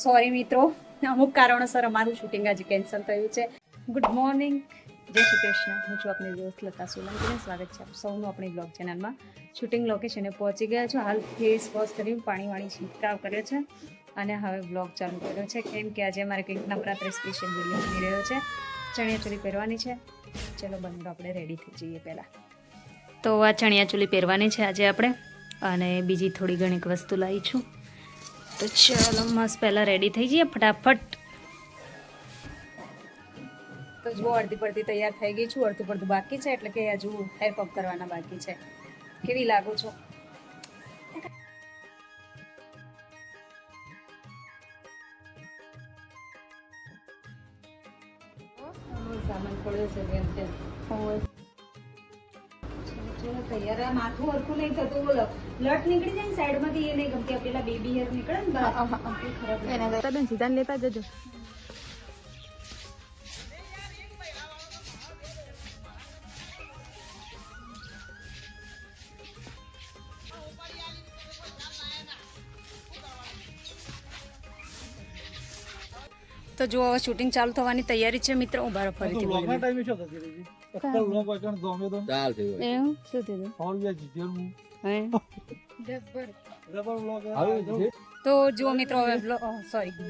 Sorry મિત્રો, અમુક કારણોસર અમારું શૂટિંગ આજે કેન્સલ થયું છે. ગુડ મોર્નિંગ, જય શ્રી કૃષ્ણ. હું છું આપની દોસ્ત લતા સોલંકીને સ્વાગત છે આપ સૌનું આપણી બ્લોગ ચેનલમાં. શૂટિંગ લોકેશને પહોંચી ગયા છો. હાલ ફેસ વોશ કર્યું, પાણી છંટકાવ કર્યો છે અને હવે બ્લોગ ચાલુ કર્યો છે, કેમ કે આજે અમારે કંઈક નવરાત્રિ સ્પેશિયલ વિડીયો બની રહ્યો છે. ચણિયાચોલી પહેરવાની છે. ચલો બંને આપણે રેડી થઈ જઈએ. પહેલાં તો આ ચણિયાચોલી પહેરવાની છે આજે આપણે, અને બીજી થોડી ઘણી વસ્તુ લાવી છું. તો ચાલો મસ્ત પહેલાં રેડી થઈ જઈએ ફટાફટ. તો જો અડધી પડતી તૈયાર થઈ ગઈ છું, અડધું પડધું બાકી છે, એટલે કે હજુ હેર પપ કરવાના બાકી છે. કેવી લાગુ છો? સામાન પડ્યો છે જેમ તેમ. તૈયાર આ માથું હરખું નહીં થતું, બોલો લટ નીકળી જાય ને સાઈડમાંથી, એ નહીં ગમતી. પેલા બેબી હેર નીકળે ને ખરાબ સીધા લેતા જજો. તો જો હવે શૂટિંગ ચાલુ થવાની તૈયારી છે મિત્રો. હું બાર ફરીથી બોલું. તો જુઓ મિત્રો, હવે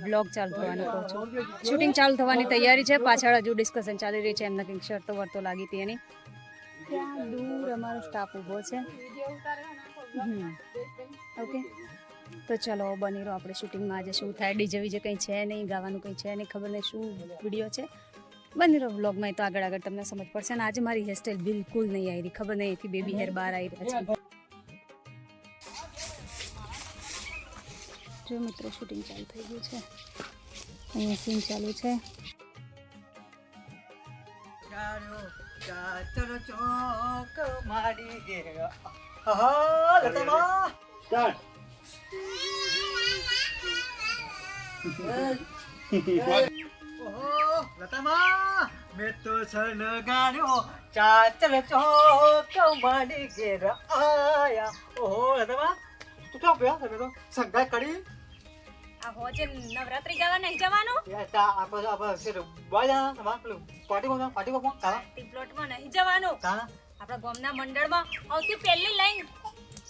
બ્લોગ ચાલુ થવાનું કહું છું. શૂટિંગ ચાલુ થવાની તૈયારી છે. પાછળ હજુ ડિસ્કશન ચાલી રહી છે. એમને કંઈક શરતો વર્તો લાગી હતી એની. ત્યાં દૂર અમારો સ્ટાફ ઊભો છે. ઓકે, તો ચલો બની રહો આપણે શૂટિંગમાં. આજે શું થાય, ડીજે વીજે કંઈ છે નહીં, ગાવાનું કંઈ છે નહીં, ખબર નહીં શું વિડીયો છે. બની રહો બ્લોગમાં, તો આગળ તમને સમજ પડશે. અને આજે મારી હેરસ્ટાઈલ બિલકુલ નહીં આવી રહી, ખબર નહીં એથી બેબી હેર બહાર આવી રહ્યા છે. જો મિત્રો શૂટિંગ ચાલુ થઈ ગયું છે. અહીંયા સીન ચાલુ છે. લતામાં મેં તો સન ગાડ્યો ચાચલ ચોક માડી ઘેર આયા. ઓહો લતામાં તું ક્યાં ગયા? તમે તો સંગાત કરી આ હોજે નવરાત્રી ગાવા નહીં જવાનું? આપણે છે બોલા તમાર પેલું પાર્ટી કોણ કાલા પ્લોટમાં નહીં જવાનું. કાલા આપણા ગામના મંડળમાં આવતી પહેલી લાઈન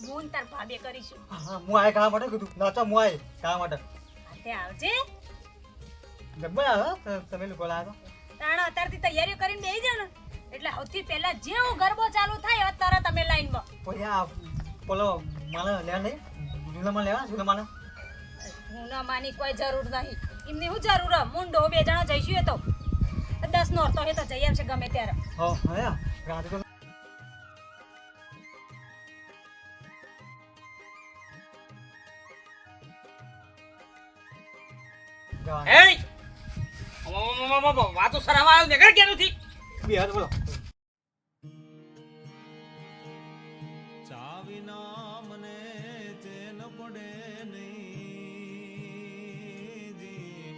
હું તાર ભાભે કરીશું. હા હું આય કામ માટે કીધું ના તો હું આય કામ માટે તે આવજે. જબ્બર આવે તમે લોકો લાવો તાણ અત્યારથી તૈયારીઓ કરીને બેસી જાવ ને, એટલે સૌથી પહેલા જેવો ગરબો ચાલુ થાય તરત તમે લાઈનમાં. પોયા બોલો મને લેવા નહીં જુલામાં લેવા જુલામાં હું ના માની કોઈ જરૂર નહીં. એમની શું જરૂર? મુંડો બે જણા જઈશું. એ તો 10 નો તો એ તો જઈ આવશે ગમે ત્યારે. હા હા રાતે તો વાતો સરાવા આવ્યો ને ઘર કેનું થી બે હાથ બોલો ચાવી ના મને ચેન પડે નહીં જી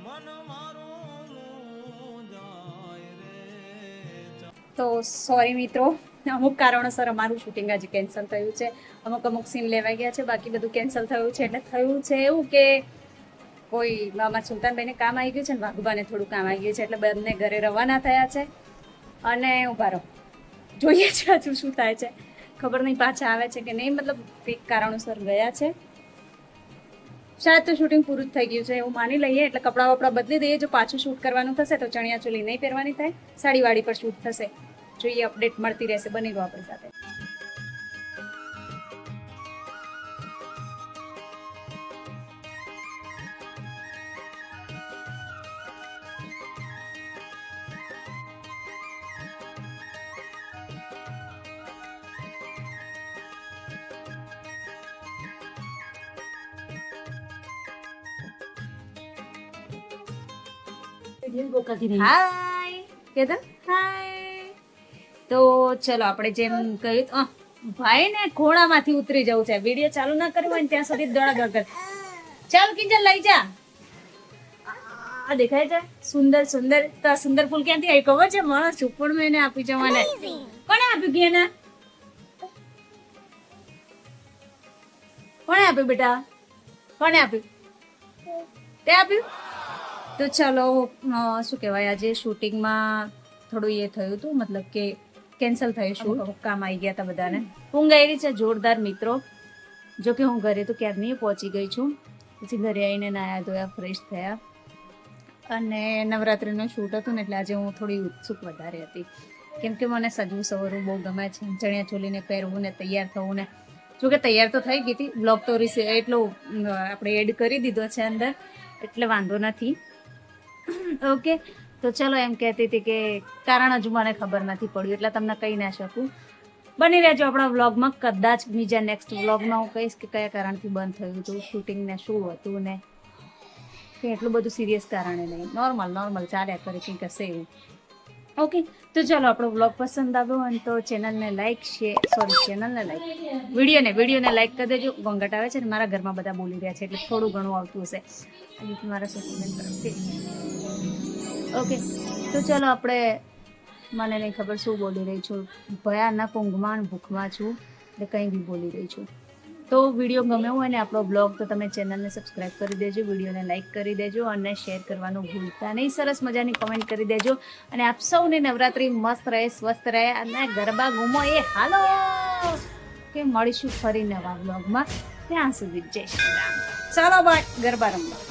મન મારું જાય રે. તો સોરી મિત્રો, અમુક કારણોસર અમારું શૂટિંગ આજે કેન્સલ થયું છે. અમુક સીન લેવાઈ ગયા છે, બાકી બધું કેન્સલ થયું છે. એટલે થયું છે એવું કે કોઈ મામા સુલતાનભાઈને કામ આવી ગયું છે ને વાઘુબાને થોડું કામ આવી ગયું છે, એટલે બંને ઘરે રવાના થયા છે. અને ઉભા રહો, જોઈએ છે હજુ શું થાય છે. ખબર નહીં પાછા આવે છે કે નહીં, મતલબ કંઈક કારણોસર ગયા છે. શાયદ તો શૂટિંગ પૂરું જ થઈ ગયું છે એવું માની લઈએ. એટલે કપડાં વપડા બદલી દઈએ. જો પાછું શૂટ કરવાનું થશે તો ચણિયાચોલી નહીં પહેરવાની થાય, સાડીવાડી પર શૂટ થશે. જોઈએ, અપડેટ મળતી રહેશે. બની રહો આપણી સાથે. હાય કેતન, હાય. તો ચલો આપણે જેમ કહ્યું, ભાઈ ને ઘોડામાંથી ઉતરી જવું છે. વિડીયો ચાલુ ના કર્યો હોય ને ત્યાં સુધી દોડાદોડ કર. ચાલ કિંજલ લઈ જા. આ દેખાય છે સુંદર સુંદર. તો આ સુંદર ફૂલ ક્યાંથી આવી ખબર છે? મારા સુપર મેને આપી છે મને. કોને આપ્યું કે એને? કોણે આપ્યું બેટા? કોને આપ્યું? તે આપ્યું? તો ચલો શું કહેવાય, આજે શૂટિંગમાં થોડું એ થયું હતું, મતલબ કે કેન્સલ થયું શૂટ, કામ આવી ગયા હતા બધાને. ઊંઘ આવી છે જોરદાર મિત્રો. જો કે હું ઘરે તો ક્યારની પહોંચી ગઈ છું. પછી ઘરે આવીને નાયા ધોયા ફ્રેશ થયા અને નવરાત્રિનું શૂટ હતું ને એટલે આજે હું થોડી ઉત્સુક વધારે હતી, કેમ કે મને સજવું સવરવું બહુ ગમે છે, ચણિયા ચોલીને પહેરવું ને તૈયાર થવું ને. જોકે તૈયાર તો થઈ ગઈ હતી, બ્લોગ તો એટલો આપણે એડ કરી દીધો છે અંદર, એટલે વાંધો નથી. ઓકે, તો ચલો એમ કહેતી હતી કે કારણ હજુ મને ખબર નથી પડ્યું એટલે તમને કહી ના શકું. બની રહેજો આપણા વ્લોગમાં, કદાચ બીજા નેક્સ્ટ વ્લોગમાં હું કહીશ કે કયા કારણથી બંધ થયું હતું શૂટિંગ ને શું હતું ને, કે એટલું બધું સિરિયસ કારણે નહીં, નોર્મલ ચાલ્યા કરે કંઈક હશે એવું. ઓકે, તો ચાલો આપણો વ્લોગ પસંદ આવ્યો હોય તો ચેનલને લાઈક વિડીયોને લાઈક કરી દેજો. ઘોંઘાટ આવે છે ને મારા ઘરમાં બધા બોલી રહ્યા છે એટલે થોડું ઘણું આવતું હશે મારા સસુબેન તરફથી. ઓકે, તો ચાલો આપણે, મને નહીં ખબર શું બોલી રહી છું, ભયાનક ઊંઘમાં ભૂખમાં છું એટલે કંઈ બી બોલી રહી છું. તો વિડીયો ગમ્યો હોય ને આપણો બ્લોગ તો તમે ચેનલને સબસ્ક્રાઈબ કરી દેજો, વિડીયોને લાઈક કરી દેજો અને શેર કરવાનું ભૂલતા નહીં. સરસ મજાની કોમેન્ટ કરી દેજો અને આપ સૌની નવરાત્રિ મસ્ત રહે, સ્વસ્થ રહે અને ગરબા ઘૂમો. એ હાલો કે મળીશું ફરી નવા બ્લોગમાં, ત્યાં સુધી જય શ્રી રામ. ચાલો બાય, ગરબા રમવા.